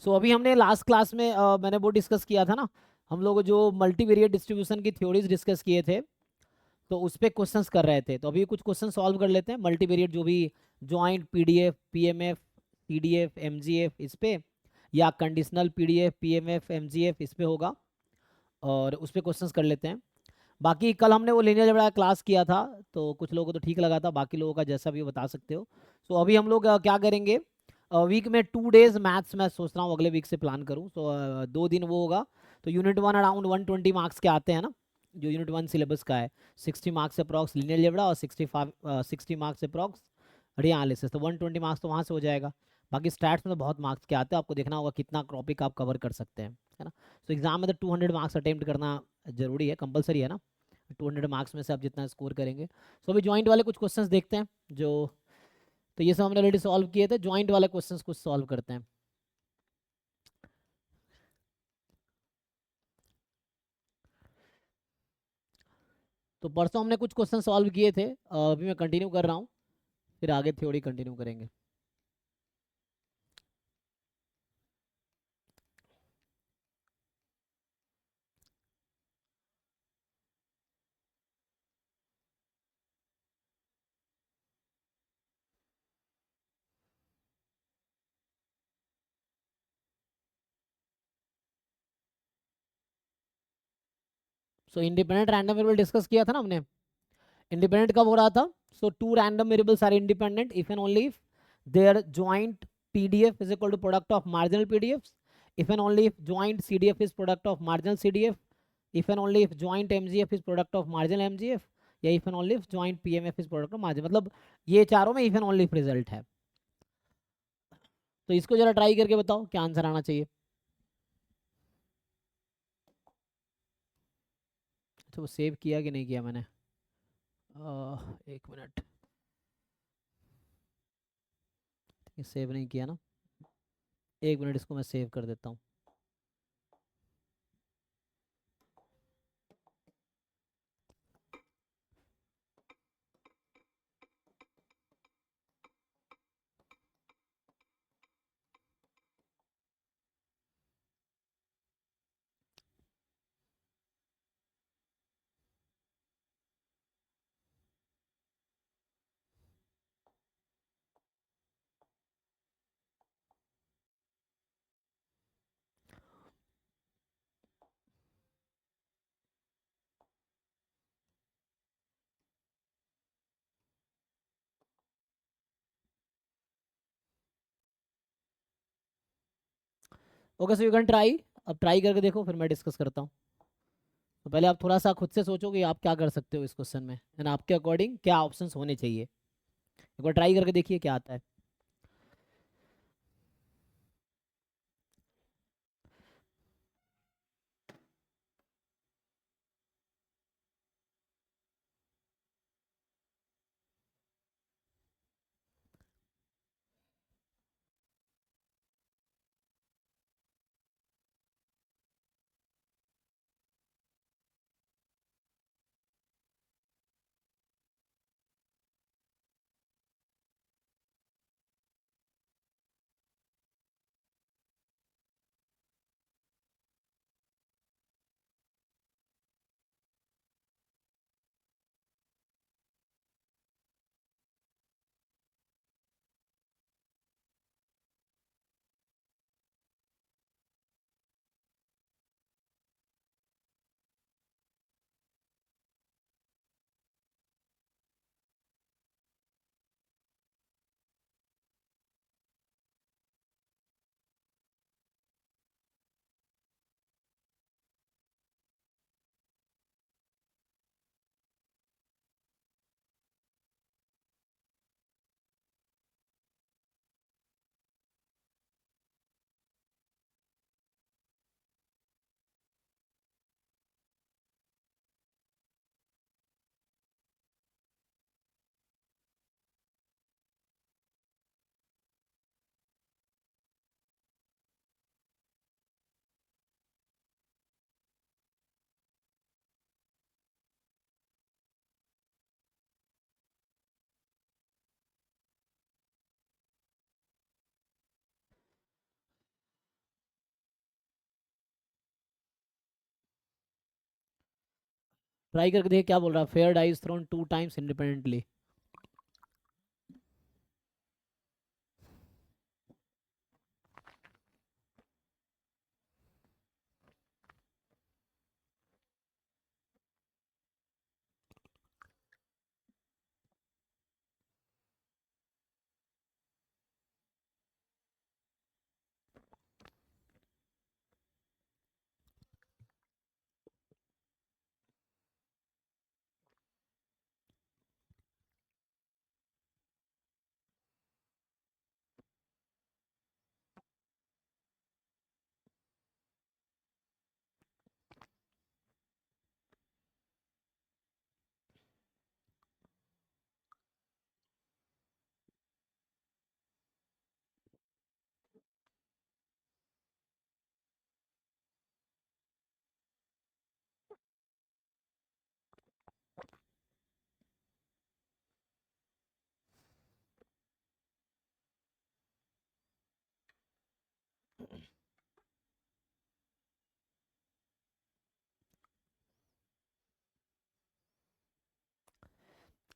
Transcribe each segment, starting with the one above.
सो अभी हमने last class में मैंने वो डिस्कस किया था ना, हम लोग जो मल्टीवेरिएट डिस्ट्रीब्यूशन की थ्योरीज डिस्कस किए थे, तो उस पे क्वेश्चंस कर रहे थे। तो अभी कुछ क्वेश्चन सॉल्व कर लेते हैं मल्टीवेरिएट जो भी, joint PDF, PMF, PDF, MGF इस पे, या कंडीशनल पीडीएफ, पीएमएफ, एमजीएफ इस पे होगा, और उस पे क्वेश्चंस कर लेते हैं। बाकी कल हमने वो लीनियर अलजेब्रा क्लास किया था, तो कुछ लोगों को तो ठीक लगा था, बाकी लोगों का जैसा भी वो बता सकते हो। सो अभी हम लोग क्या करेंगे, वीक में 2 डेज मैथ्स मैं सोच रहा हूँ अगले वीक से प्लान करूँ। सो 2 दिन वो होगा। तो यूनिट 1 अराउंड 120 मार्क्स के आते हैं ना, जो यूनिट 1 सिलेबस का है। 60 मार्क्स अप्रॉक्स लीनियर अलजेब्रा, और 60 मार्क्स अप्रॉक्स एनालिसिस। तो 120 मार्क्स तो वहाँ से हो जाएगा। बाकी स्टैट्स में तो बहुत मार्क्स के आते हैं, आपको देखना होगा कितना टॉपिक आप कवर कर सकते हैं, है ना। तो एग्जाम में तो 200 मार्क्स अटेम्प्ट करना जरूरी है, कंपलसरी है ना। 200 मार्क्स में से आप जितना स्कोर करेंगे। सो अभी ज्वाइंट वाले कुछ क्वेश्चंस देखते हैं जो, तो ये सब हमने ऑलरेडी सॉल्व किए थे, ज्वाइंट वाले क्वेश्चंस कुछ सॉल्व करते हैं। तो परसों हमने कुछ क्वेश्चन सॉल्व किए थे, अभी मैं कंटिन्यू कर रहा हूँ, फिर आगे थ्योरी कंटिन्यू करेंगे। So independent random variable discuss किया था ना हमने। इंडिपेंडेंट कब हो रहा था? So two random variables are independent if and only if their joint PDF is equal to product of marginal PDF, if and only if joint CDF is product of marginal CDF, if and only if joint MGF is product of marginal MGF, या if and only if joint PMF is product of marginal, मतलब ये चारों में if and only if result है। तो इसको जरा try करके बताओ क्या आंसर आना चाहिए। अच्छा, वो सेव किया कि नहीं किया मैंने, 1 मिनट, सेव नहीं किया ना। 1 मिनट, इसको मैं सेव कर देता हूँ। Okay, so you can try. अब ट्राई करके देखो, फिर मैं डिस्कस करता हूँ। तो पहले आप थोड़ा सा खुद से सोचो कि आप क्या कर सकते हो इस क्वेश्चन में, एंड आपके अकॉर्डिंग क्या ऑप्शंस होने चाहिए। एक बार ट्राई करके देखिए क्या आता है। ट्राई करके देखिए क्या बोल रहा है। Fair dice thrown 2 times independently.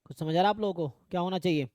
कुछ समझ आ रहा है आप लोगों को क्या होना चाहिए?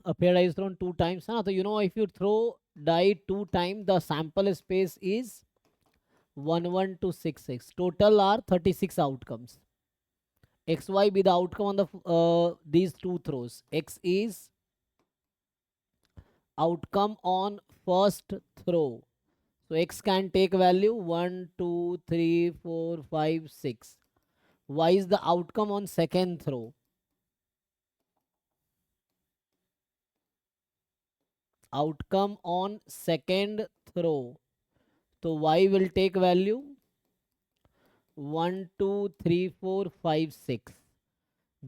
A pair die is thrown 2 times, है ना? तो if you throw die 2 times, the sample space is 1 1 to 6 6. Total are 36 outcomes. XY be the outcome on these two throws. X is outcome on first throw. So X can take value 1 2 3 4 5 6. Y is the outcome on second throw. Outcome on second throw. So Y will take value 1 2 3 4 5 6.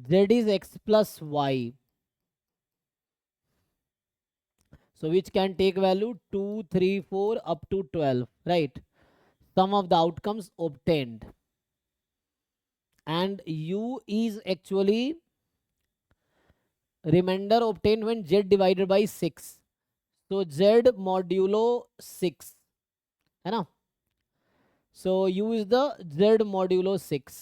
Z is X plus Y. So which can take value 2 3 4 up to 12, right? Sum of the outcomes obtained. And U is actually remainder obtained when Z divided by 6. So Z modulo 6, है ना? So U is the Z modulo 6.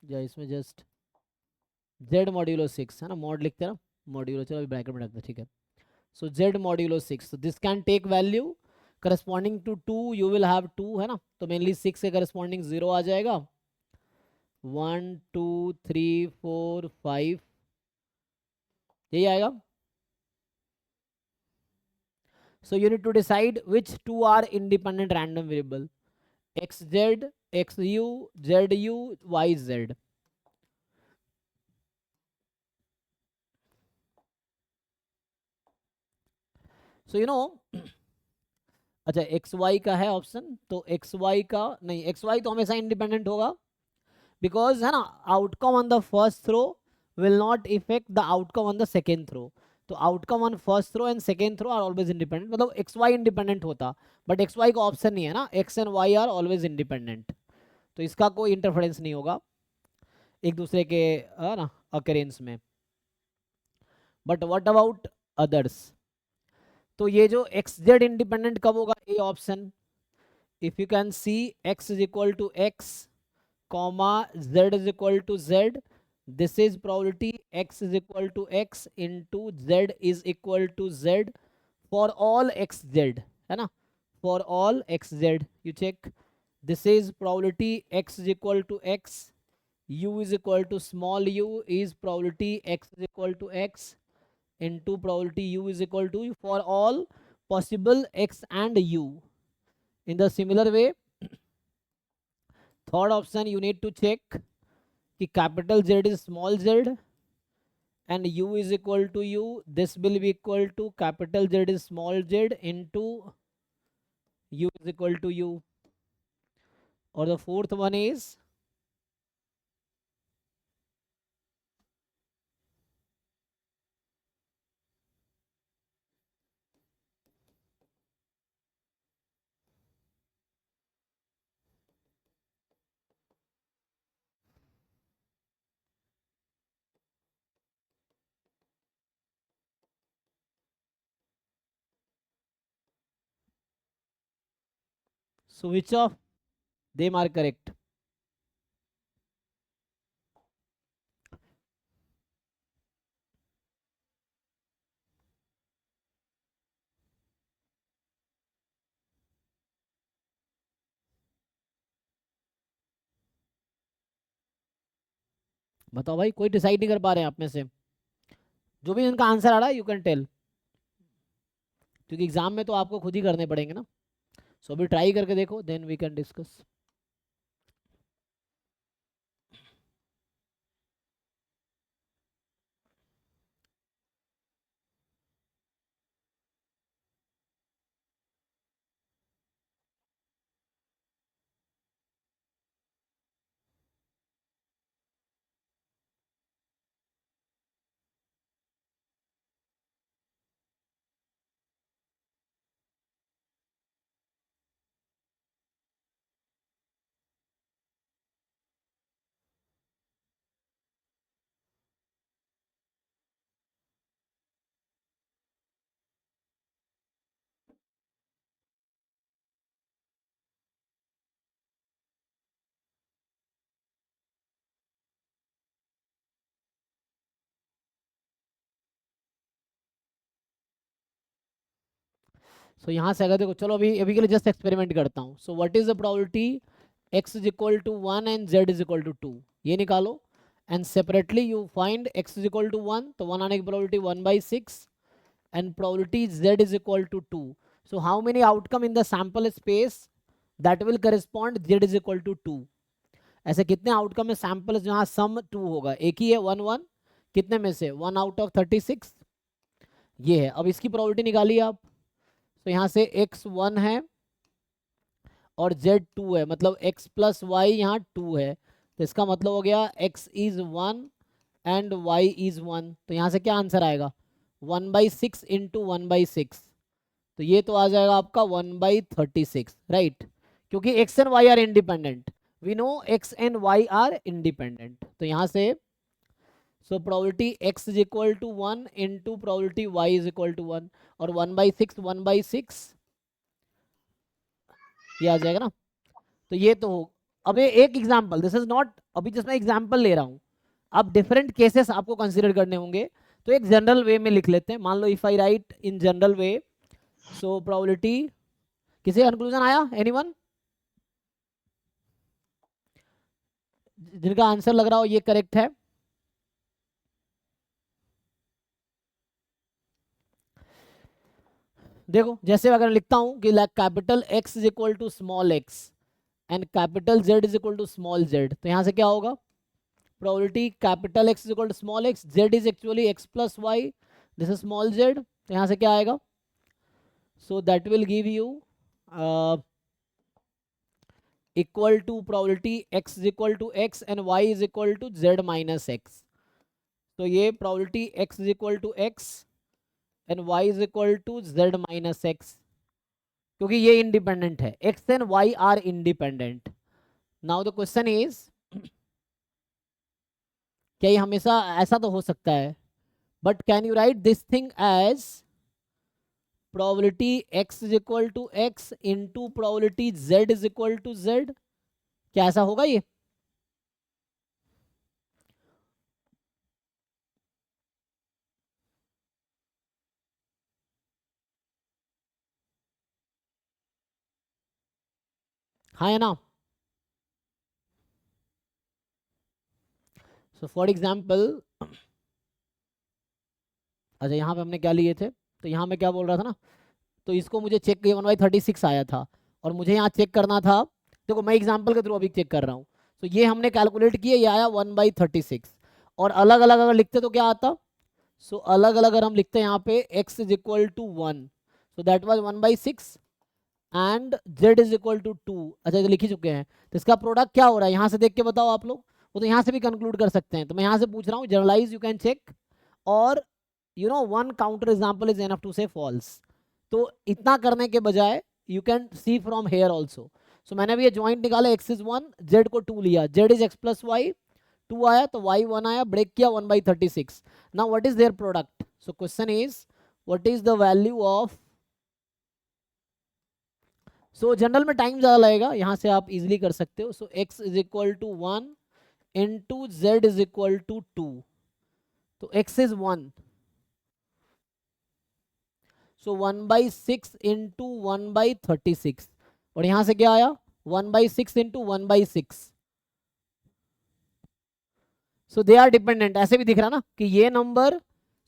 या इसमें just Z modulo 6 है ना, mod लिखते हैं ना, modulo, चलो अभी ब्रैकेट में रखते हैं, ठीक है. So Z modulo 6. So this can take value corresponding to 2. You will have 2, है ना, तो मेनली 6 के corresponding 0 आ जाएगा. 1 2 3 4 5 यही आएगा. So you need to decide which two are independent random variable. XZ, XU, ZU, YZ. So अच्छा XY का है ऑप्शन, तो XY का नहीं, XY तो हमेशा इंडिपेंडेंट होगा, बिकॉज है ना, outcome on the first throw will not affect the outcome on the second throw. तो outcome on first throw and second throw are always independent. मतलब XY इंडिपेंडेंट होता, बट XY का option नहीं है ना, X and Y are always independent, तो इसका कोई इंटरफेरेंस नहीं होगा एक दूसरे के, है ना, अकरेंस में. But what about others? तो ये जो XZ इंडिपेंडेंट कब होगा? A option. If you can see X is equal to X, comma Z is equal to Z, this is probability X is equal to X into Z is equal to Z for all XZ, है ना, for all XZ. You check this is probability x is equal to x, u is equal to small u is probability x is equal to x into probability u is equal to for all possible x and u. In the similar way, third option you need to check कि capital Z is small z and u is equal to u, this will be equal to capital Z is small z into u is equal to u. Or the fourth one is so which of them are correct? बताओ भाई, कोई decide नहीं कर पा रहे हैं आप में से? जो भी इनका आंसर आ रहा है यू कैन टेल, क्योंकि एग्जाम में तो आपको खुद ही करने पड़ेंगे ना. सो अभी ट्राई करके देखो, देन वी कैन डिस्कस. सो यहाँ से अगर देखो, चलो अभी अभी के लिए जस्ट एक्सपेरिमेंट करता हूँ. So what is the probability x is equal to 1 and z is equal to 2, ये निकालो. And separately you find x is equal to 1, तो 1 आने की probability 1/6 and probability z is equal to 2. So how many outcome in the sample space that will correspond z is equal to 2? ऐसे कितने outcome है sample जहाँ सम 2 होगा? एक ही है 1 1, कितने में से 1 आउट ऑफ 36, ये है. अब इसकी प्रोबेबिलिटी निकालिए आप. तो यहाँ से x 1 है और z 2 है, मतलब x प्लस वाई यहाँ 2 है, तो इसका मतलब हो गया x is 1 and y is 1. तो यहाँ से क्या आंसर आएगा? 1/6 इंटू 1/6, तो ये तो आ जाएगा आपका 1/36, राइट? क्योंकि x and y are independent, we know x and y are independent. तो यहाँ से so probability x is equal to 1 into probability y is equal to 1, और 1/6 ये आ जाएगा ना. तो ये तो हो. अब ये एक एग्जाम्पल, दिस इज नॉट, अभी जिसमें एग्जाम्पल ले रहा हूँ, अब डिफरेंट केसेस आपको कंसिडर करने होंगे. तो एक जनरल वे में लिख लेते हैं. मान लो if I write in general way, so probability, किसी कंक्लूजन आया? एनीवन जिनका आंसर लग रहा हो ये करेक्ट है? देखो, जैसे अगर लिखता हूं कि capital x is equal to small x and capital z is equal to small z, तो यहां से क्या होगा? Probability capital x is equal to small x, z is actually x plus y, this is small z, तो यहां से क्या आएगा? So that will give you equal to probability x is equal to x and y is equal to z minus x. तो ये probability x is equal to x and y is equal to z minus x, क्योंकि ये independent है, x and y are independent. Now the question is, क्या ये हमेशा ऐसा तो हो सकता है, but can you write this thing as probability x is equal to x into probability z is equal to z? क्या ऐसा होगा ये? हाँ या ना? सो फॉर एग्जाम्पल, अच्छा यहाँ पे हमने क्या लिए थे, तो यहाँ मैं क्या बोल रहा था ना, तो इसको मुझे चेक 1/36 आया था, और मुझे यहाँ चेक करना था, देखो मैं एग्जाम्पल के थ्रू अभी चेक कर रहा हूँ, तो ये हमने कैलकुलेट किया, ये आया 1/36, और अलग अलग अगर लिखते तो क्या आता, सो अलग अलग अगर हम लिखते हैं यहाँ पे x is equal to 1, so that was 1/6 and z is equal to 2, अच्छा ये लिख ही चुके हैं, तो इसका प्रोडक्ट क्या हो रहा है यहाँ से देख के बताओ आप लोग, वो तो यहाँ से भी कंक्लूड कर सकते हैं, तो मैं यहाँ से पूछ रहा हूँ, जनरलाइज यू कैन चेक, और one counter example is enough to say false, तो इतना करने के बजाय you can see from here also, so मैंने भी ये ज्वाइंट निकाला, x इज 1, z को 2 लिया, z is x plus y, 2 आया तो y 1 आया, ब्रेक किया 1/36, now what is their product, so question is what is the value of, so general में टाइम ज्यादा लगेगा, यहां से आप इजीली कर सकते हो, so x is equal to 1 into z is equal to 2, तो x इज 1, सो 1/6 इंटू 1/36, और यहां से क्या आया 1/6 into 1/6, so they are dependent, ऐसे भी दिख रहा ना कि ये number,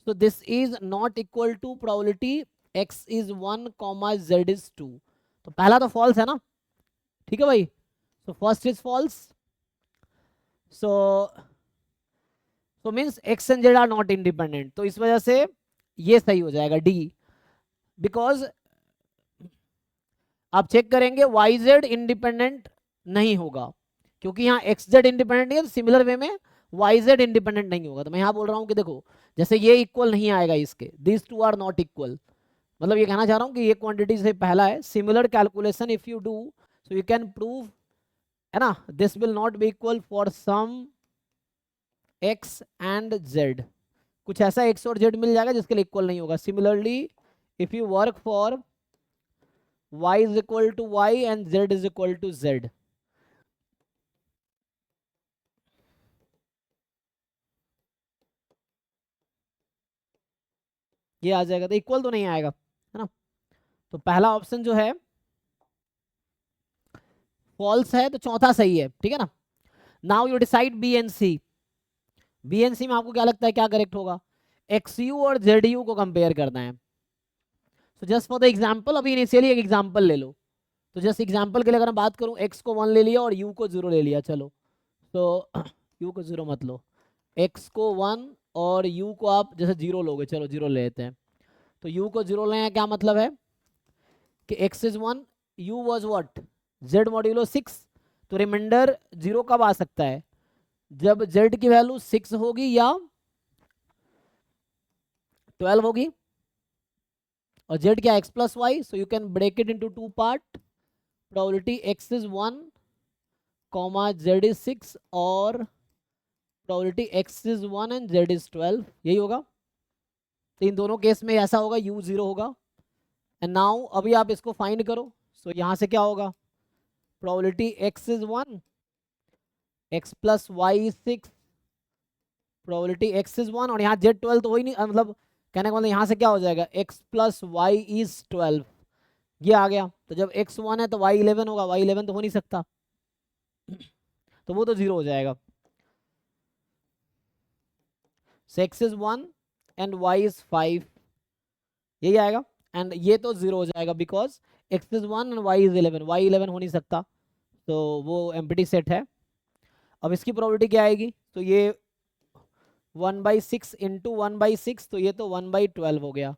so this is not equal to probability x is 1 comma z is 2, तो पहला तो फॉल्स है ना, ठीक है भाई, so first is false, so means x and z are not independent, तो इस वजह से ये सही हो जाएगा डी, बिकॉज आप चेक करेंगे yz इंडिपेंडेंट नहीं होगा, क्योंकि यहाँ xz इंडिपेंडेंट नहीं है, तो सिमिलर वे में yz इंडिपेंडेंट नहीं होगा, तो मैं यहाँ बोल रहा हूँ कि देखो जैसे ये इक्वल नहीं आएगा इसके, this two are not equal, मतलब ये कहना चाह रहा हूँ कि ये क्वांटिटी से पहला है, similar calculation if you do so you can prove, है ना, this will not be equal for some x and z, कुछ ऐसा x और z मिल जाएगा जिसके लिए इक्वल नहीं होगा, similarly if you work for y is equal to y and z is equal to z, ये आ जाएगा, तो इक्वल तो नहीं आएगा, है ना, तो पहला ऑप्शन जो है फॉल्स है, तो चौथा सही है, ठीक है ना, now you decide B and C, B and C में आपको क्या लगता है क्या करेक्ट होगा, एक्स यू और जेड यू को कंपेयर करना है, तो जस्ट फॉर द एग्जाम्पल, अभी इनिशियली एक एग्जाम्पल ले लो, तो जस्ट एग्जाम्पल के लिए अगर मैं बात करूं, एक्स को 1 ले लिया और यू को 0 ले लिया, चलो तो यू को 0 मत लो, एक्स को 1 और यू को आप जैसे 0 लोगे, चलो 0 ले लेते हैं, तो यू को 0 लें, क्या मतलब है कि x is 1, u was what, z modulo 6, तो रिमाइंडर 0 कब आ सकता है, जब z की वैल्यू 6 होगी या 12 होगी, और z क्या x plus y, so you can break it into 2 part, probability x is 1 comma z is 6, और probability x is 1 and z is 12, यही होगा, तो इन दोनों केस में ऐसा होगा u 0 होगा, एंड नाउ अभी आप इसको फाइंड करो, सो यहाँ से क्या होगा, probability x is 1, x plus y is 6, probability x is 1, और यहाँ z 12 तो हो ही नहीं, मतलब कहने का मतलब यहाँ से क्या हो जाएगा, x प्लस वाई इज 12, ये आ गया, तो जब x 1 है तो y 11 होगा, y 11 तो हो नहीं सकता, तो वो तो 0 हो जाएगा, so x is 1 and y is 5, यही आएगा, एंड ये तो 0 हो जाएगा because x is 1 and y is 11, y 11 हो नहीं सकता, तो वो एम्प्टी सेट है, अब इसकी प्रोबेबिलिटी क्या आएगी, तो ये 1/6 इंटू 1/6, तो ये तो 1/12 हो गया,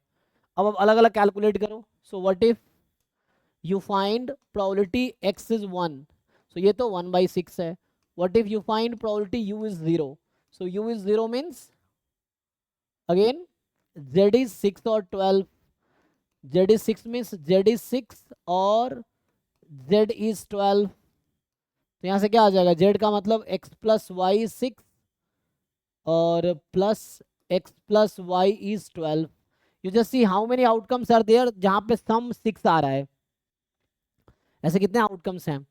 अब अलग अलग कैलकुलेट करो, so what if you find probability x is 1, सो ये तो 1/6 है, what if you find probability u is 0, so u is 0 means again z is 6 और 12, z is 6 means z is 6 और z इज 12, तो यहाँ से क्या आ जाएगा, z का मतलब x प्लस वाई इज 6 और plus x plus y is 12, you just see how many outcomes are there जहाँ पे सम 6 आ रहा है, ऐसे कितने आउटकम्स हैं,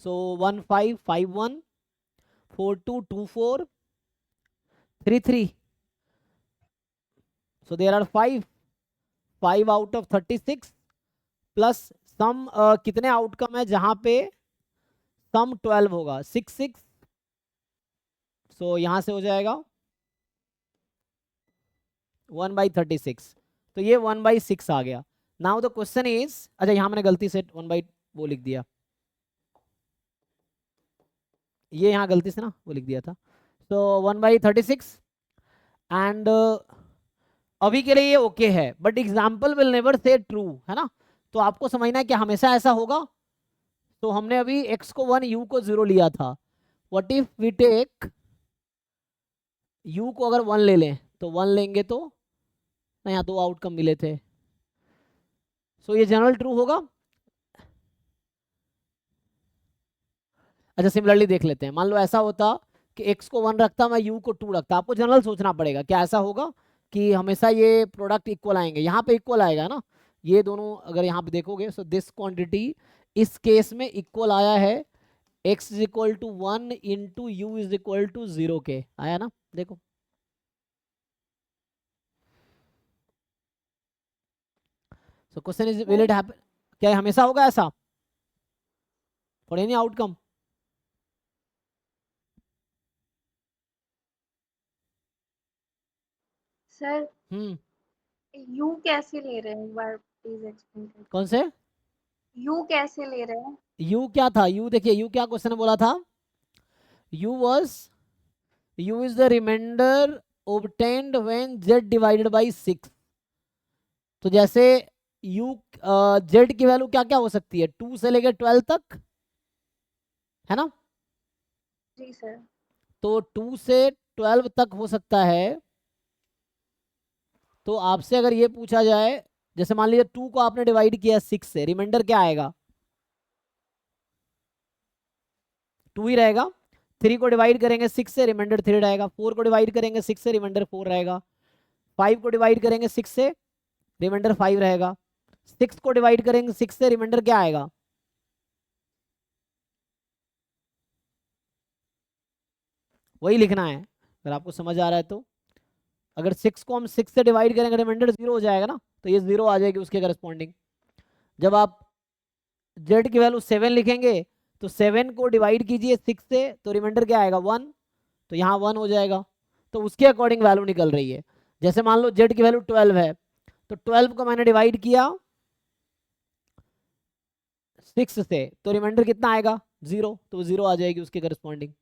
सो 1 5 5 1 4 2 2 4 3 3, so there are 5 out of 36 plus सम कितने आउटकम है जहां पे सम 12 होगा, 6 6 सो यहाँ से हो जाएगा 1/36, तो ये 1/6 आ गया। नाउ द क्वेश्चन इज, अच्छा यहाँ मैंने गलती से 1 बाई वो लिख दिया, ये यहाँ गलती से ना वो लिख दिया था। तो 1/36 एंड अभी के लिए ये ओके है, but example will never say true, है ना। तो आपको समझना है कि हमेशा ऐसा होगा। तो हमने अभी x को 1 u को 0 लिया था। What if we take u को अगर 1 ले लें, तो 1 लेंगे तो ना, यहाँ दो आउटकम मिले थे, सो ये जनरल ट्रू होगा। अच्छा सिमिलरली देख लेते हैं, मान लो ऐसा होता कि x को 1 रखता, मैं u को 2 रखता, आपको जनरल सोचना पड़ेगा क्या ऐसा होगा कि हमेशा ये प्रोडक्ट इक्वल आएंगे, यहाँ पे इक्वल आएगा ना, ये दोनों अगर यहाँ पे देखोगे, सो दिस क्वांटिटी इस केस में इक्वल आया है x is equal to 1 into u is equal to 0 के, आया ना, देखो। So question is will sir it happen, क्या ये हमेशा होगा ऐसा for any outcome? Sir hmm, you कैसे ले रहे हैं, एक बार प्लीज एक्सप्लेन कर। कौन से यू कैसे ले रहे हैं? u? क्या था u, देखिए u क्या क्वेश्चन बोला था, u was u is the remainder obtained when z divided by 6। तो जैसे u z की वैल्यू क्या क्या हो सकती है, 2 से लेकर 12 तक, है ना। जी सर। तो 2 से 12 तक हो सकता है। तो आपसे अगर ये पूछा जाए, जैसे मान लीजिए 2 को आपने डिवाइड किया 6 से, रिमाइंडर क्या आएगा, 2 ही रहेगा। 3 को डिवाइड करेंगे 6 से, रिमाइंडर 3 रहेगा। 4 को डिवाइड करेंगे 6 से, रिमाइंडर 4 रहेगा। 5 को डिवाइड करेंगे 6 से, रिमाइंडर 5 रहेगा। 6 को डिवाइड करेंगे 6 से, रिमाइंडर क्या आएगा, वही लिखना है अगर आपको समझ आ रहा है तो। अगर 6 को हम 6 से डिवाइड करेंगे, रिमाइंडर 0 हो जाएगा ना, तो ये 0 आ जाएगी उसके करस्पॉन्डिंग। जब आप z की वैल्यू 7 लिखेंगे, तो 7 को डिवाइड कीजिए 6 से, तो रिमाइंडर क्या आएगा 1, तो यहाँ 1 हो जाएगा। तो उसके अकॉर्डिंग वैल्यू निकल रही है। जैसे मान लो z की वैल्यू 12 है, तो 12 को मैंने डिवाइड किया 6 से, तो रिमाइंडर कितना आएगा 0, तो 0 आ जाएगी उसके करस्पॉन्डिंग।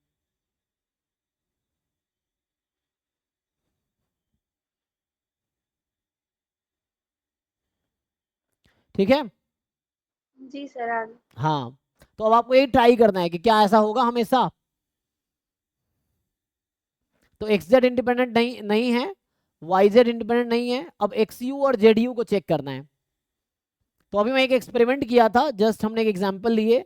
ठीक है। जी सर आगे। हाँ, तो अब आपको ये ट्राई करना है कि क्या ऐसा होगा हमेशा। तो एक्स जेड इंडिपेंडेंट नहीं नहीं है, वाई जेड इंडिपेंडेंट नहीं है, अब एक्स यू और जेड यू को चेक करना है। तो अभी मैं एक एक्सपेरिमेंट किया था, जस्ट हमने एक एग्जांपल लिए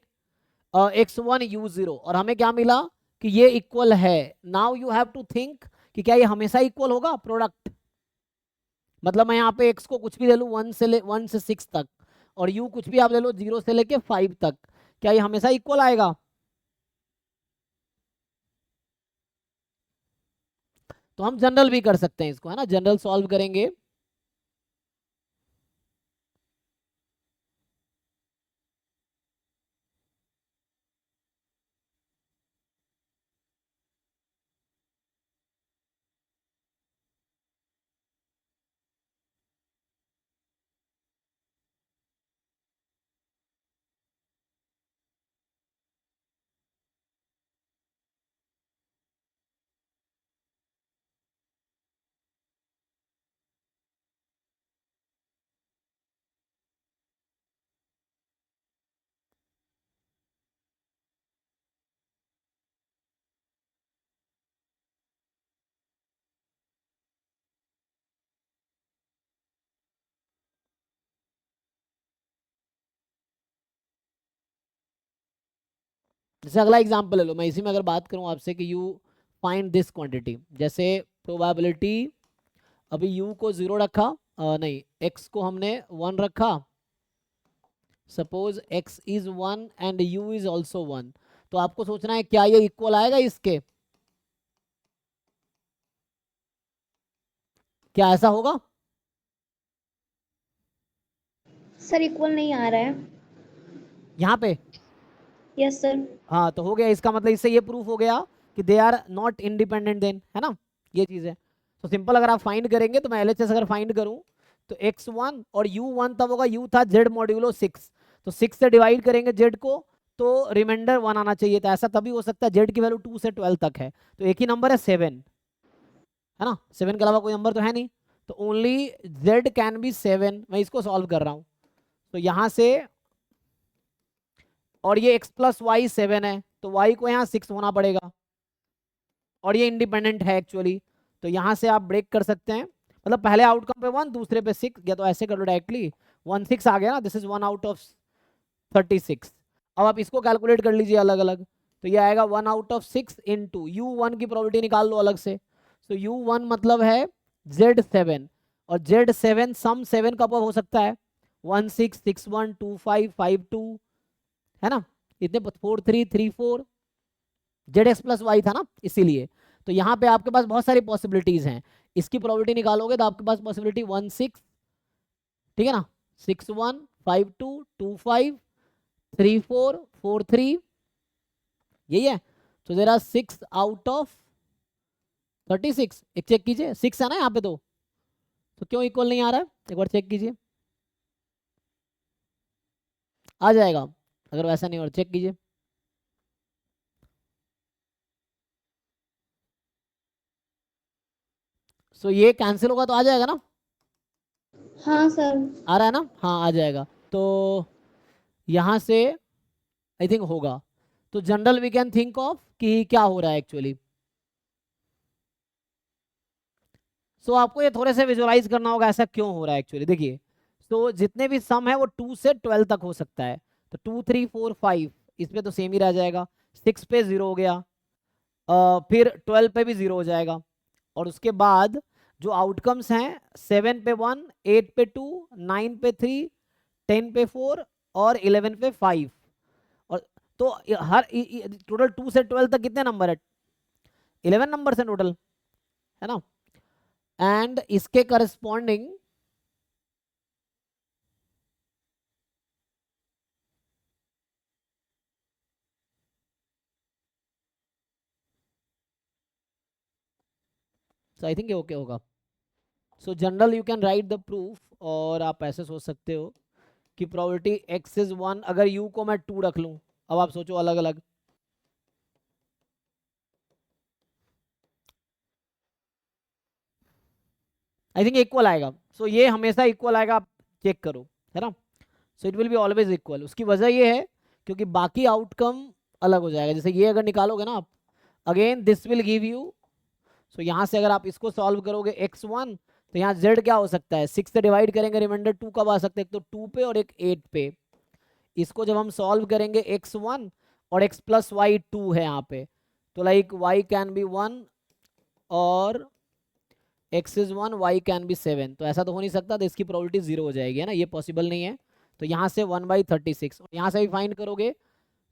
x1 u0, और हमें क्या मिला कि ये इक्वल है। Now you have to think कि क्या ये हमेशा इक्वल होगा प्रोडक्ट, मतलब मैं यहाँ पे x को कुछ भी ले लूँ 1 से 6 तक, और u कुछ भी आप ले लो 0 से लेके 5 तक, क्या ये हमेशा इक्वल आएगा? तो हम जनरल भी कर सकते हैं इसको, है ना, जनरल सॉल्व करेंगे। जैसे अगला एग्जांपल ले लो, मैं इसी में अगर बात करूं आपसे कि यू फाइंड दिस क्वांटिटी, जैसे प्रोबेबिलिटी, अभी u को 0 रखा, नहीं x को हमने 1 रखा, suppose x is 1 and u is also 1, तो आपको सोचना है क्या ये इक्वल आएगा इसके, क्या ऐसा होगा? सर इक्वल नहीं आ रहा है। यहाँ पे यस सर। हाँ, तो हो गया, इसका मतलब इससे ये प्रूफ हो गया कि they are not independent then, है ना, ये चीज़ है। तो सिंपल अगर आप फाइंड करेंगे तो मैं LHS अगर फाइंड करूं तो x1 और u1 तब होगा, u था z मॉड्यूलो 6, तो 6 से डिवाइड करेंगे z को तो रिमाइंडर 1 आना चाहिए था। ऐसा तभी हो सकता है, z की वैल्यू 2 से 12 तक है तो एक ही नंबर है 7, है ना, 7 के अलावा कोई नंबर तो है नहीं, तो ओनली z कैन बी 7। मैं इसको सॉल्व कर रहा हूं तो यहां से, और ये x प्लस वाई 7 है तो y को यहाँ 6 होना पड़ेगा, और ये इंडिपेंडेंट है एक्चुअली, तो यहां से आप ब्रेक कर सकते हैं, मतलब पहले आउटकम पे 1 दूसरे पे 6, या तो ऐसे कर लो डायरेक्टली, 1 6 आ गया ना, दिस इज 1 आउट ऑफ 36। अब आप इसको कैलकुलेट कर लीजिए अलग अलग, तो ये आएगा 1 आउट ऑफ 6 इंटू u1 की प्रोबेबिलिटी निकाल लो अलग से, तो u1 मतलब है z7, और z7 सम 7 का हो सकता है 1 6 6 1 2 5 5 2, है ना, इतने 4 3 3 4, जेड प्लस वाई था ना इसीलिए। तो यहाँ पे आपके पास बहुत सारी पॉसिबिलिटीज हैं, इसकी प्रोबेबिलिटी निकालोगे तो आपके पास पॉसिबिलिटी 1 6, ठीक है ना, 6 1 5 2 2 5 3 4 4 3, यही है। तो देयर आर 6 आउट ऑफ 36, एक चेक कीजिए 6 है ना यहाँ पे, तो क्यों इक्वल नहीं आ रहा है, एक बार चेक कीजिए, आ जाएगा, अगर वैसा नहीं हो रहा चेक कीजिए। सो ये कैंसिल होगा तो आ जाएगा ना, हाँ सर। आ रहा है ना, हाँ आ जाएगा। तो यहाँ से आई थिंक होगा, तो general we can think of कि क्या हो रहा है एक्चुअली। सो आपको ये थोड़े से विजुअलाइज करना होगा ऐसा क्यों हो रहा है एक्चुअली। देखिए, तो जितने भी सम है वो 2 से 12 तक हो सकता है, तो 2 3 4 5 इस पे तो सेम ही रह जाएगा, 6 पे 0 हो गया, फिर 12 पे भी 0 हो जाएगा, और उसके बाद जो आउटकम्स हैं 7 पे 1 8 पे 2 9 पे 3 10 पे 4 और 11 पे 5, और तो हर टोटल 2 से 12 तक कितने नंबर है, 11 नंबर है टोटल, है ना, एंड इसके करस्पॉन्डिंग सो आई थिंक ये ओके होगा। सो general you can write the proof, और आप ऐसे सोच सकते हो कि प्रोबेबिलिटी x इज 1, अगर u को मैं 2 रख लूं, अब आप सोचो अलग अलग, आई थिंक इक्वल आएगा। सो ये हमेशा इक्वल आएगा, आप चेक करो, है ना, so it will be always equal. उसकी वजह ये है क्योंकि बाकी आउटकम अलग हो जाएगा, जैसे ये अगर निकालोगे ना आप, again this will give you, so यहाँ से अगर आप इसको सॉल्व करोगे x1, तो यहाँ z क्या हो सकता है, 6 से डिवाइड करेंगे रिमाइंडर 2 कब आ सकता है, एक तो 2 पे और एक 8 पे, इसको जब हम सॉल्व करेंगे x1 और x प्लस वाई 2 है यहाँ पे, तो लाइक y कैन बी 1 और x is 1 y can be 7, तो ऐसा तो हो नहीं सकता, तो इसकी प्रोबेबिलिटी 0 हो जाएगी, है ना, ये पॉसिबल नहीं है। तो यहाँ से 1/36, और यहाँ से भी फाइंड करोगे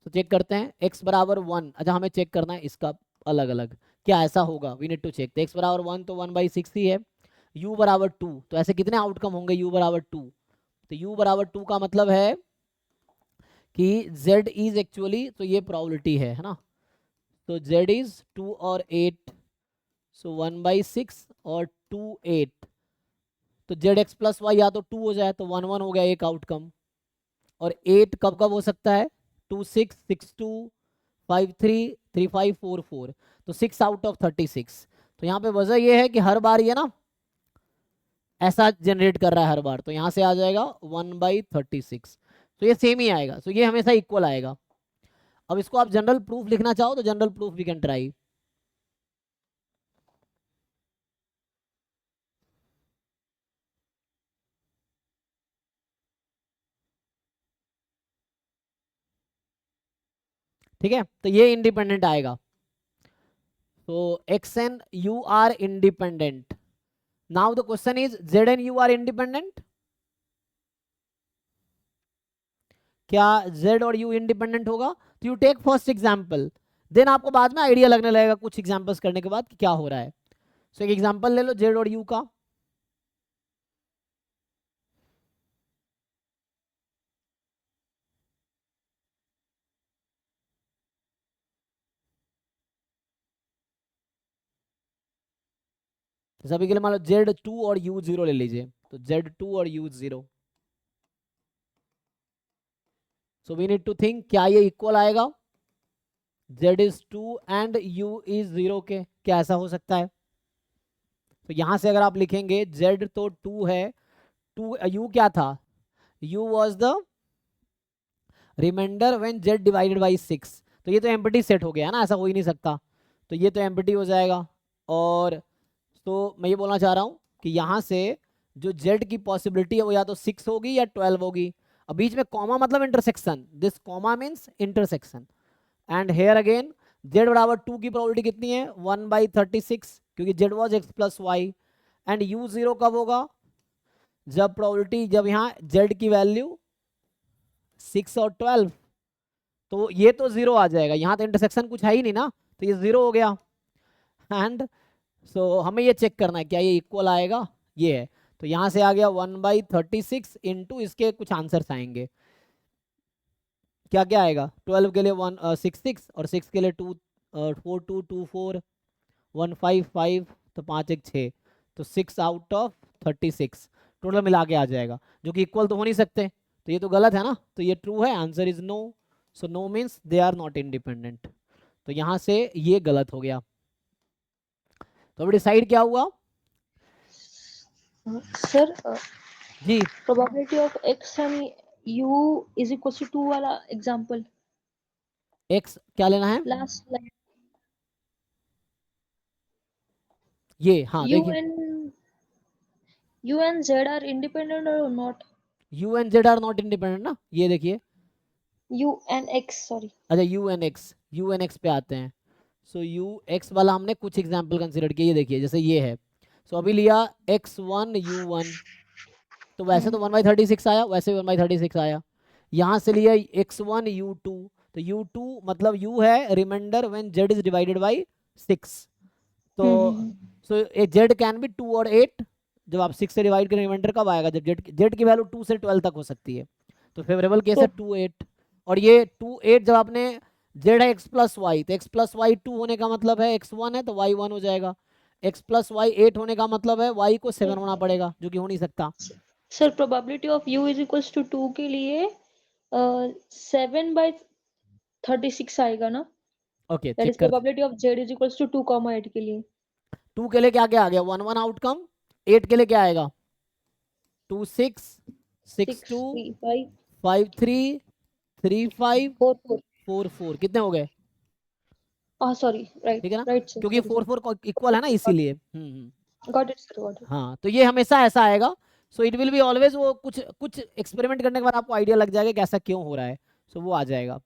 तो चेक करते हैं x बराबर 1, अच्छा हमें चेक करना है इसका अलग अलग, क्या ऐसा होगा, वी नीड टू चेक। तो x बराबर 1 तो 1/6 ही है, u बराबर 2, तो ऐसे कितने आउटकम होंगे u बराबर 2, तो u बराबर 2 का मतलब है कि z इज एक्चुअली, तो ये प्रोबेबिलिटी है ना, तो z इज 2 और 8, सो 1/6 और 2 8, तो जेड एक्स प्लस वाई या तो 2 हो जाए तो 1 1 हो गया एक आउटकम, और 8 कब कब हो सकता है, 2 6 6 2 5 3 3 5 4 4, तो 6 आउट ऑफ 36। तो यहाँ पे वजह ये है कि हर बार ये ना ऐसा जनरेट कर रहा है हर बार, तो यहाँ से आ जाएगा 1/36, तो ये सेम ही आएगा, तो ये हमेशा इक्वल आएगा। अब इसको आप जनरल प्रूफ लिखना चाहो तो general proof we can try. ठीक है, तो ये इंडिपेंडेंट आएगा, तो x and u are independent. Now the question is z and u are independent, क्या z और u इंडिपेंडेंट होगा, तो you take first example, then आपको बाद में आइडिया लगने लगेगा कुछ एग्जांपल्स करने के बाद कि क्या हो रहा है। सो एक एग्जांपल ले लो z और u का, सभी के लिए मान लो Z2 और U0 ले लीजिए, तो Z2 और U0, so we need to think क्या ये इक्वल आएगा Z is 2 and U is 0 के, क्या ऐसा हो सकता है? तो यहां से अगर आप लिखेंगे Z तो 2 है, 2 U क्या था, U was the reminder when Z divided by 6, तो ये तो एम्प्टी सेट हो गया ना, ऐसा हो ही नहीं सकता, तो ये तो एम्प्टी हो जाएगा। और तो मैं ये बोलना चाह रहा हूँ कि यहाँ से जो Z की पॉसिबिलिटी है वो या तो 6 होगी या 12 होगी। अब बीच में कॉमा मतलब intersection, this comma means intersection, and here again Z बराबर 2 की प्रोबेबिलिटी कितनी है 1/36, क्योंकि Z was x plus y, and U0 कब होगा, जब प्रोबेबिलिटी, जब यहाँ Z की वैल्यू 6 और 12, तो ये तो 0 आ जाएगा, यहाँ तो इंटरसेक्शन कुछ है ही नहीं ना, तो ये 0 हो गया। एंड सो हमें ये चेक करना है क्या ये इक्वल आएगा, ये है, तो यहाँ से आ गया 1/36 इंटू इसके कुछ आंसर्स आएंगे, क्या क्या आएगा, 12 के लिए 166 और 6 के लिए 2 4 2 2 4 1 5 5, तो 5 1 6, तो 6 आउट ऑफ 36 टोटल मिला के आ जाएगा, जो कि इक्वल तो हो नहीं सकते, तो ये तो गलत है ना, तो ये ट्रू है, answer is no, so no means they are not independent, तो यहाँ से ये गलत हो गया। तो अभी डिसाइड क्या हुआ sir ji, probability of x and u is equal to 2 वाला एग्जांपल एक्स क्या लेना है, लास्ट लाइन, ये हाँ u देखिए, and u and z are independent और not, you and Z are not independent ना, ये देखिए, u and x सॉरी, अच्छा यू एन एक्स पे आते हैं, सो यू एक्स वाला हमने कुछ एग्जाम्पल कंसिडर किए, ये देखिए जैसे ये है, सो अभी लिया x1 u1, तो वैसे तो 1/36 आया, वैसे भी 1/36 आया, यहाँ से लिया x1 u2, तो u2 मतलब u है reminder when z is divided by 6, तो सो z कैन बी 2 और 8, जब आप 6 से डिवाइड करें रिमाइंडर कब आएगा, जब z की वैल्यू 2 से 12 तक हो सकती है, तो फेवरेबल केस है 2 8, और ये 2 8 जब आपने z है x प्लस वाई, तो x प्लस वाई 2 होने का मतलब है x 1 है तो y 1 हो जाएगा, x प्लस वाई 8 होने का मतलब है y को 7 होना पड़ेगा, जो कि हो नहीं सकता। Sir probability of u is equal to 2 के लिए 7/36 आएगा ना, ओके दैट चेक इज कर, probability of z is equal to 2,8 के लिए 2 के लिए क्या क्या आ गया 1 1 आउटकम, 8 के लिए क्या आएगा 2 6 6 6 2 3 5 5 3 3 5 4 4 4 4, कितने हो गए, सॉरी राइट ठीक है ना, राइट सर, क्योंकि सॉरी 4 4 इक्वल है ना इसीलिए, got it sir, got it. हाँ, तो ये हमेशा ऐसा आएगा, so it will be always, वो कुछ कुछ एक्सपेरिमेंट करने के बाद आपको आइडिया लग जाएगा कि ऐसा क्यों हो रहा है, सो वो आ जाएगा।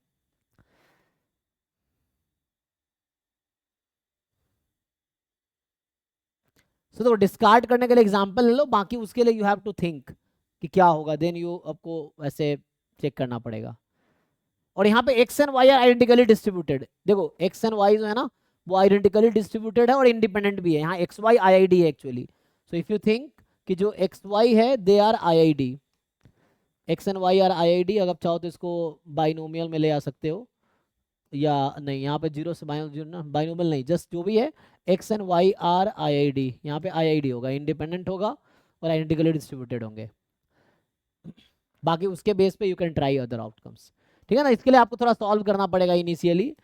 सो तो डिस्कार्ड करने के लिए एग्जांपल ले लो, बाकी उसके लिए यू हैव टू थिंक कि क्या होगा, देन यू आपको वैसे चेक करना पड़ेगा। और यहाँ पे x and Y are identically distributed, देखो एक्स एंड वाई जो है ना वो आइडेंटिकली डिस्ट्रीब्यूटेड है और इंडिपेंडेंट भी है, यहाँ X Y I I D है actually, so if you think कि जो एक्स वाई है they are I I D, X and Y are I I D, अगर चाहो तो इसको बाइनोमियल में ले आ सकते हो, या नहीं यहाँ पे जीरो से बाइनोमियल नहीं, जस्ट जो भी है x and Y are I I D, यहाँ पे आई आई डी होगा, इंडिपेंडेंट होगा और आइडेंटिकली डिस्ट्रीब्यूटेड होंगे, बाकी उसके बेस पे you can try other outcomes, ठीक है ना, इसके लिए आपको थोड़ा सॉल्व करना पड़ेगा इनिशियली,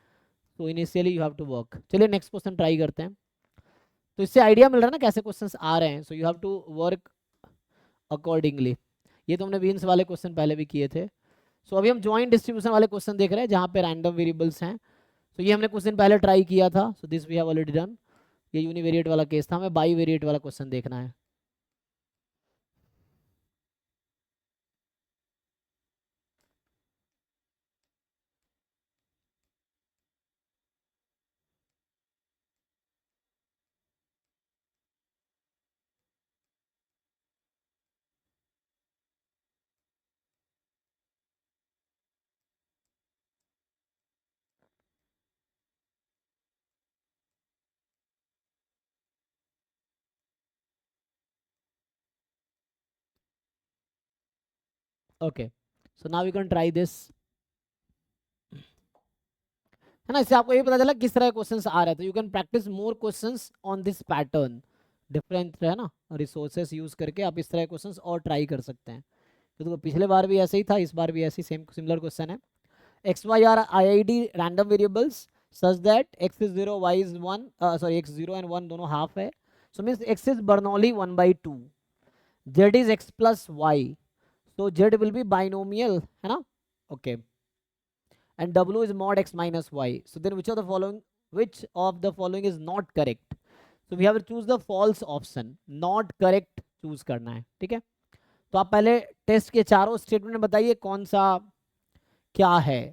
तो initially you have to work. चलिए नेक्स्ट क्वेश्चन ट्राई करते हैं, तो इससे आइडिया मिल रहा है ना कैसे क्वेश्चंस आ रहे हैं, so you have to work accordingly, ये तो हमने बीन्स वाले क्वेश्चन पहले भी किए थे। सो अभी हम जॉइंट डिस्ट्रीब्यूशन वाले क्वेश्चन देख रहे हैं जहाँ पे रैंडम वेरिएबल्स हैं, तो ये हमने कुछ दिन पहले ट्राई किया था, so this we have already done, ये यूनिवेरिएट वाला केस था, हमें बाई वेरिएट वाला क्वेश्चन देखना है। Okay, so now we can try this, है ना, इससे आपको ये पता चला किस तरह के क्वेश्चंस आ रहे हैं, तो you can practice more questions on this pattern, different है ना रिसोर्सेस यूज करके आप इस तरह क्वेश्चंस और ट्राई कर सकते हैं। तो पिछले बार भी ऐसे ही था, इस बार भी ऐसे ही सेम सिमिलर क्वेश्चन है। X y are IID random variables such that x is 0 y is 1, sorry x 0 and 1 दोनों हाफ है, so means x is Bernoulli 1/2, z is x plus y, so z will be binomial है ना, okay, and w is mod x minus y, so then which of the following is not correct, so we have to choose the false option, not correct choose करना है, ठीक है। तो आप पहले test के चारों स्टेटमेंट बताइए कौन सा क्या है।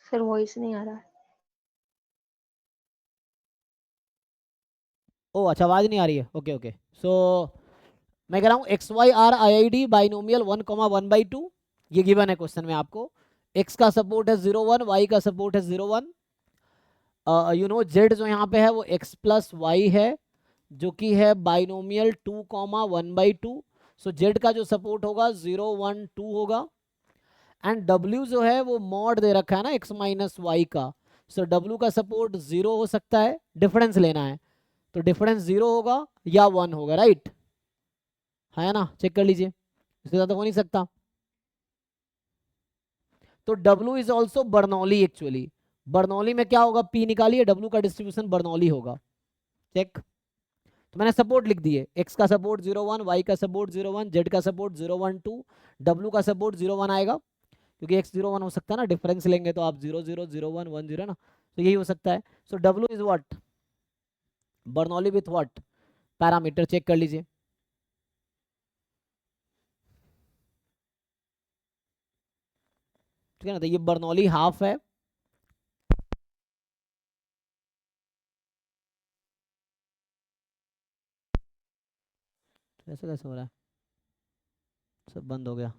सर वॉइस नहीं आ रहा है। ओ अच्छा, आवाज नहीं आ रही है, ओके ओके। सो मैं कह रहा हूँ x y are I I D binomial 1,1/2, ये गिवन है क्वेश्चन में आपको। एक्स का सपोर्ट है 0 1, वाई का सपोर्ट है 0 1। यू नो जेड जो यहाँ पे है वो एक्स प्लस वाई है, जो कि है बाइनोमियल 2,1/2। सो जेड का जो सपोर्ट होगा 0 1 2 होगा। एंड डब्ल्यू जो है वो मॉड दे रखा है ना एक्स माइनस वाई का। सो डब्ल्यू का सपोर्ट 0 हो सकता है, डिफरेंस लेना है, तो डिफरेंस 0 होगा या 1 होगा, राइट है ना, चेक कर लीजिए, इससे ज्यादा हो नहीं सकता। तो W is also Bernoulli actually. Bernoulli में क्या होगा, P निकालिए, W का डिस्ट्रीब्यूशन बर्नौली होगा, चेक। तो मैंने सपोर्ट लिख दिए, X का सपोर्ट 0 1, Y का सपोर्ट 0 1, Z का सपोर्ट 0 1 2, W का सपोर्ट 0 1 आएगा, क्योंकि X 0 1 हो सकता है ना, डिफरेंस लेंगे तो आप 0 0 0 1 1 0 ना, तो यही हो सकता है। So W is what, Bernoulli with what, parameter, check कर लीजिए। ठीक है ना, तो ये बर्नौली हाफ है। ऐसे कैसे हो रहा है, सब बंद हो गया।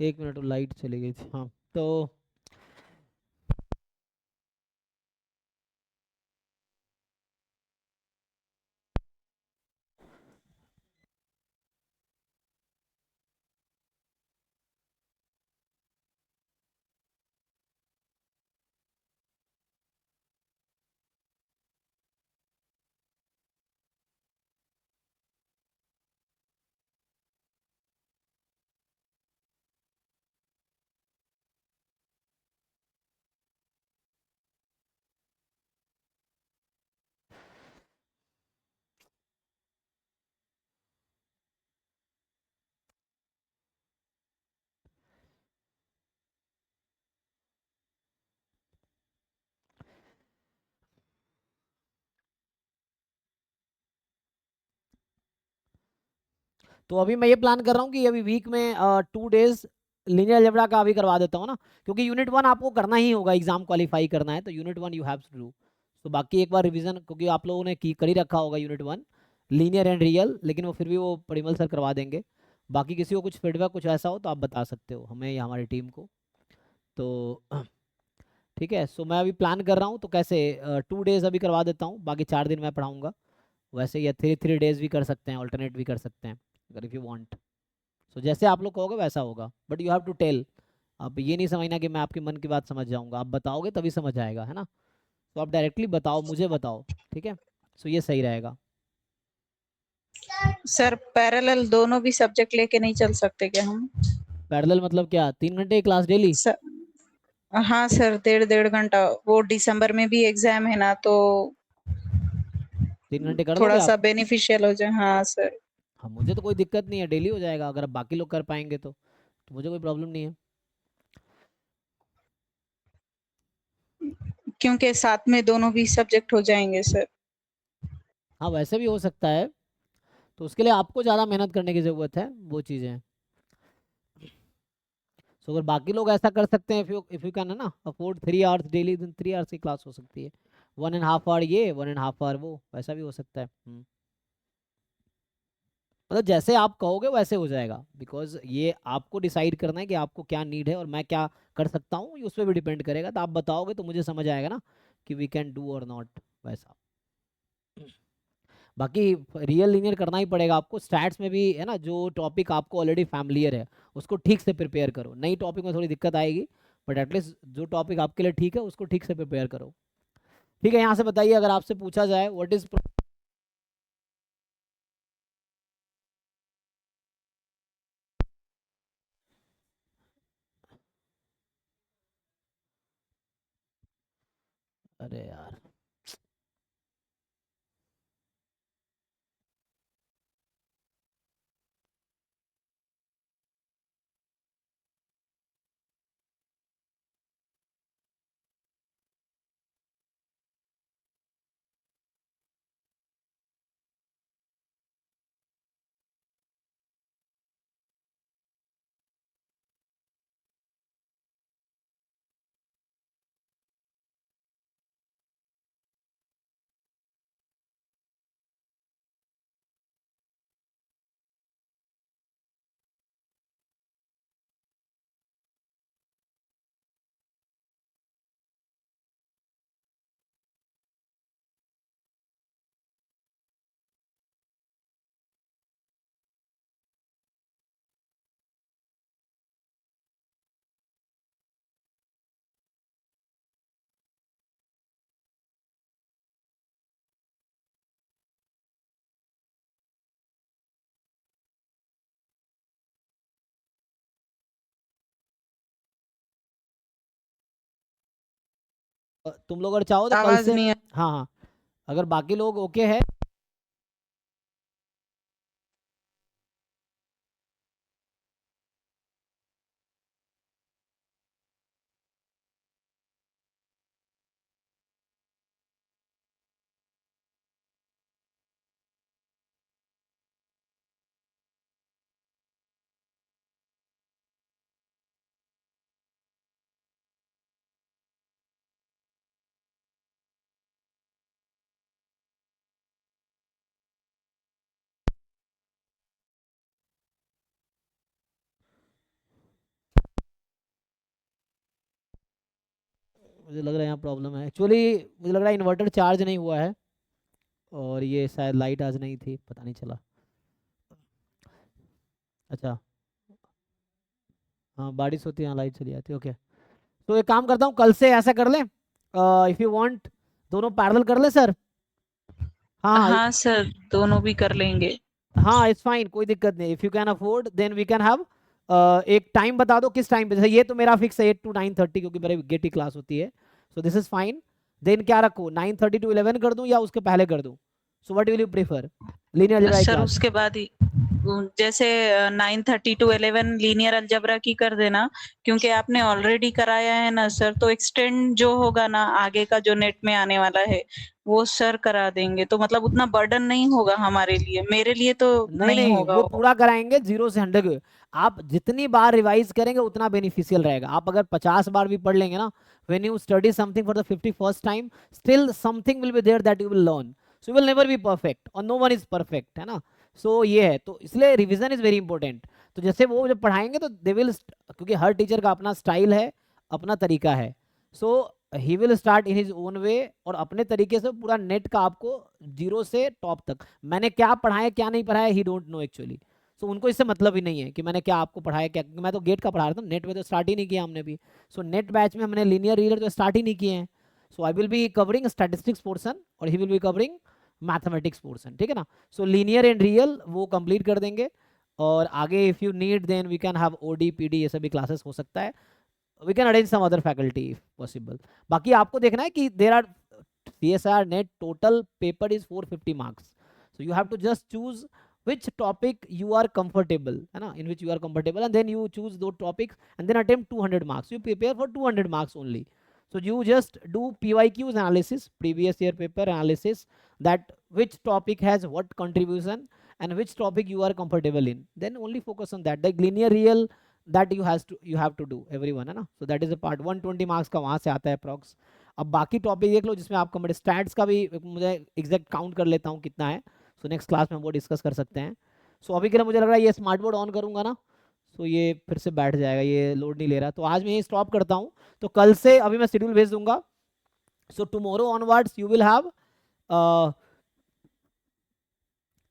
एक मिनट, लाइट चली गई थी, हाँ। तो तो अभी मैं ये प्लान कर रहा हूँ कि अभी वीक में 2 डेज लीनियर अलजेब्रा का अभी करवा देता हूँ ना, क्योंकि यूनिट 1 आपको करना ही होगा, एग्जाम क्वालिफाई करना है, तो unit 1 you have to do. तो बाकी एक बार रिवीजन, क्योंकि आप लोगों ने कर ही रखा होगा यूनिट 1 लीनियर एंड रियल, लेकिन वो फिर भी वो परिमल सर करवा देंगे। बाकी किसी को कुछ फीडबैक कुछ ऐसा हो तो आप बता सकते हो हमें या हमारी टीम को। तो ठीक है, सो मैं अभी प्लान कर रहा हूँ, तो कैसे 2 डेज अभी करवा देता हूँ, बाकी 4 दिन मैं पढ़ाऊँगा। वैसे या 3 3 डेज भी कर सकते हैं, ऑल्टरनेट भी कर सकते हैं, अगर इफ़ यू वांट। सो जैसे आप लोग कहोगे वैसा होगा, but you have to tell. अब ये नहीं समझना कि मैं आपके मन की बात समझ जाऊंगा, आप बताओगे तभी समझ आएगा, है ना। तो आप डायरेक्टली बताओ, मुझे बताओ, ठीक है। सो ये सही रहेगा। सर पैरेलल दोनों भी सब्जेक्ट लेके नहीं चल सकते क्या हम? पैरेलल मतलब क्या, 3 घंटे की क्लास डेली? सर, हाँ सर, 1.5 1.5 घंटा। वो दिसंबर में भी एग्जाम है ना, तो 3 घंटे कर लोगे थोड़ा आप? सा बेनिफिशियल हो जाए। हाँ सर, हाँ, मुझे तो कोई दिक्कत नहीं है, डेली हो जाएगा, अगर आप बाकी लोग कर पाएंगे तो मुझे कोई प्रॉब्लम नहीं है। क्योंकि साथ में दोनों भी सब्जेक्ट हो जाएंगे सर। हाँ वैसे भी हो सकता है, तो उसके लिए आपको ज़्यादा मेहनत करने की ज़रूरत है, वो चीज़ें हैं। सो अगर बाकी लोग ऐसा कर सकते हैं, इफ यू कैन, है ना, अफोर्ड 3 आवर्स डेली, दिन 3 आवर्स की क्लास हो सकती है, 1.5 आवर ये 1.5 आवर वो, वैसा भी हो सकता है। मतलब जैसे आप कहोगे वैसे हो जाएगा, बिकॉज ये आपको डिसाइड करना है कि आपको क्या नीड है और मैं क्या कर सकता हूँ, उस पर भी डिपेंड करेगा, तो आप बताओगे तो मुझे समझ आएगा ना कि वी कैन डू और नॉट, वैसा। बाकी रियल लीनियर करना ही पड़ेगा आपको, स्टैट्स में भी है ना, जो टॉपिक आपको ऑलरेडी फैमिलियर है उसको ठीक से प्रिपेयर करो, नई टॉपिक में थोड़ी दिक्कत आएगी, बट एटलीस्ट जो टॉपिक आपके लिए ठीक है उसको ठीक से प्रिपेयर करो। ठीक है, यहाँ से बताइए, अगर आपसे पूछा जाए व्हाट इज, अरे यार तुम लोग अगर चाहो तो कल आवाज से, नहीं है। हाँ हाँ, अगर बाकी लोग ओके है मुझे लग रहा है यहाँ प्रॉब्लम है एक्चुअली, मुझे लग रहा है इन्वर्टर चार्ज नहीं हुआ है और ये शायद लाइट आज नहीं थी, पता नहीं चला। अच्छा, हाँ बारिश होती है, यहाँ लाइट चली जाती है, ओके। तो एक काम करता हूँ, कल से ऐसा कर लें, इफ़ यू वांट दोनों पैरेलल कर ले सर। हाँ हाँ हाँ सर, दोनों भी कर लेंगे। हाँ, इट्स फाइन, कोई दिक्कत नहीं। If you can afford then we can have, एक टाइम बता दो किस टाइम पे, जैसे ये तो मेरा फिक्स है 8 to 9:30 क्योंकि मेरे गेट की क्लास होती है, so this is fine. Then क्या रखूँ, 9:30 to 11 कर दूँ या उसके पहले कर दूँ? So what will you prefer, linear algebra sir class? उसके बाद ही जैसे 9:30 to 11 लीनियर अलजेब्रा की कर देना, क्योंकि आपने ऑलरेडी कराया है ना सर, तो एक्सटेंड जो होगा ना आगे का जो नेट में आने वाला है वो सर करा देंगे, तो मतलब उतना बर्डन नहीं होगा हमारे लिए, मेरे लिए तो नहीं नहीं नहीं, होगा वो वो। पूरा कराएंगे 0 से 100। आप जितनी बार रिवाइज करेंगे उतना बेनिफिशियल रहेगा। आप अगर 50 बार भी पढ़ लेंगे ना, when you study something for the 51st time, still something will be there that you will learn. So you will never be perfect और नो वन इज परफेक्ट, है ना। सो ये है, तो इसलिए रिविजन इज वेरी इंपॉर्टेंट। तो जैसे वो जब पढ़ाएंगे तो दे विल, क्योंकि हर टीचर का अपना स्टाइल है, अपना तरीका है, so he will start in his own way और अपने तरीके से पूरा नेट का आपको 0 से टॉप तक, मैंने क्या पढ़ाया क्या नहीं पढ़ाया ही डोंट नो एक्चुअली। सो उनको इससे मतलब ही नहीं है कि मैंने क्या आपको पढ़ाया क्या, मैं तो गेट का पढ़ा रहा था, नेट में तो स्टार्ट ही नहीं किया हमने भी। सो नेट बैच में हमने लीनियर रीलर तो स्टार्ट ही नहीं किए हैं। So I will be covering statistics portion और he will be covering mathematics portion, ठीक है ना। सो लीनियर एंड रियल वो कंप्लीट कर देंगे और आगे if you need then we can have ODE PDE ये सभी क्लासेस हो सकता है, we can arrange some other faculty if possible। बाकी आपको देखना है कि there are CSR net total paper is 450 marks, so you have to just choose which topic you are comfortable, है ना, in which you are comfortable, and then you choose those topics and then attempt 200 marks, you prepare for 200 marks only। So you just do PYQs analysis, previous year paper analysis, that which topic has what contribution and which topic you are comfortable in, then only focus on that, like linear real that you have to do everyone, है ना। so that is a part 120 marks का वहाँ से आता है approx. अब बाकी topic देख लो जिसमें आपका, मेरे स्टैट्स का भी मुझे एग्जैक्ट काउंट कर लेता हूँ कितना है, सो नेक्स्ट क्लास में वो डिस्कस कर सकते हैं। सो अभी के लिए मुझे लग रहा है ये स्मार्ट बोर्ड ऑन करूँगा ना, सो ये फिर से बैठ जाएगा, ये लोड नहीं ले रहा, तो आज मैं ये स्टॉप करता हूँ। तो कल से अभी मैं शेड्यूल भेज दूंगा, so tomorrow onwards you will have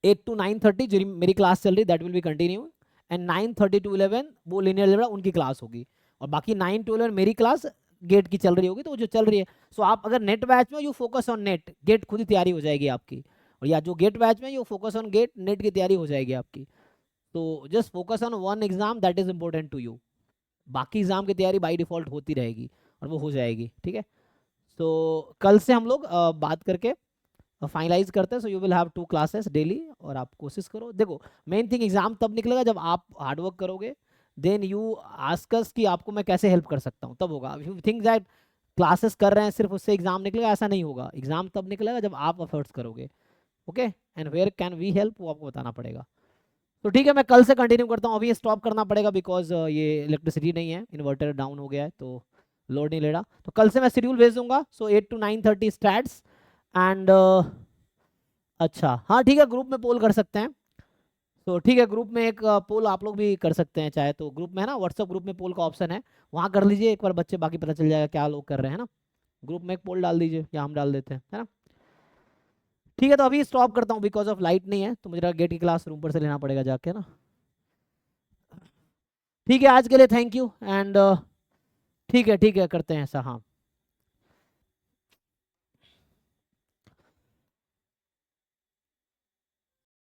8 to 9:30 जो मेरी क्लास चल रही that will be continue, and 9:30 to 11 वो लीनियर अलजेब्रा उनकी क्लास होगी, और बाकी 9 to 11 मेरी क्लास गेट की चल रही होगी, तो वो जो चल रही है। सो आप अगर नेट बैच में you focus on NET, GATE खुद ही तैयारी हो जाएगी आपकी, और या जो गेट बैच में you focus on GATE, NET की तैयारी हो जाएगी आपकी। तो just focus on one exam that is important to you, बाकी एग्जाम की तैयारी बाई डिफॉल्ट होती रहेगी और वो हो जाएगी, ठीक है। तो कल से हम लोग बात करके फाइनलाइज करते हैं। So you will have 2 classes daily, और आप कोशिश करो, देखो मेन थिंग एग्जाम तब निकलेगा जब आप हार्डवर्क करोगे, देन यू आस्क अस कि आपको मैं कैसे हेल्प कर सकता हूँ, तब होगा। यू थिंक दैट क्लासेस कर रहे हैं सिर्फ उससे एग्जाम निकलेगा, ऐसा नहीं होगा। एग्जाम तब निकलेगा जब आप एफर्ट्स करोगे, okay, and where can we help वो आपको बताना पड़ेगा। तो ठीक है, मैं कल से कंटिन्यू करता हूँ, अभी स्टॉप करना पड़ेगा बिकॉज ये इलेक्ट्रिसिटी नहीं है, इन्वर्टर डाउन हो गया है तो लोड नहीं ले रहा। तो कल से मैं शेड्यूल भेज दूंगा, सो 8 to 9:30 स्टैट्स एंड अच्छा हाँ ठीक है, ग्रुप में पोल कर सकते हैं। तो ठीक है, ग्रुप में एक पोल आप लोग भी कर सकते हैं चाहे तो, ग्रुप में है ना, व्हाट्सएप ग्रुप में पोल का ऑप्शन है, वहाँ कर लीजिए एक बार बच्चे, बाकी पता चल जाएगा क्या लोग कर रहे हैं ना। ग्रुप में एक पोल डाल दीजिए या हम डाल देते हैं, है ना। ठीक है, तो अभी स्टॉप करता हूँ बिकॉज ऑफ लाइट नहीं है, तो मुझे गेट की क्लास रूम पर से लेना पड़ेगा जाके ना। ठीक है, आज के लिए थैंक यू, एंड ठीक है करते हैं ऐसा, हाँ।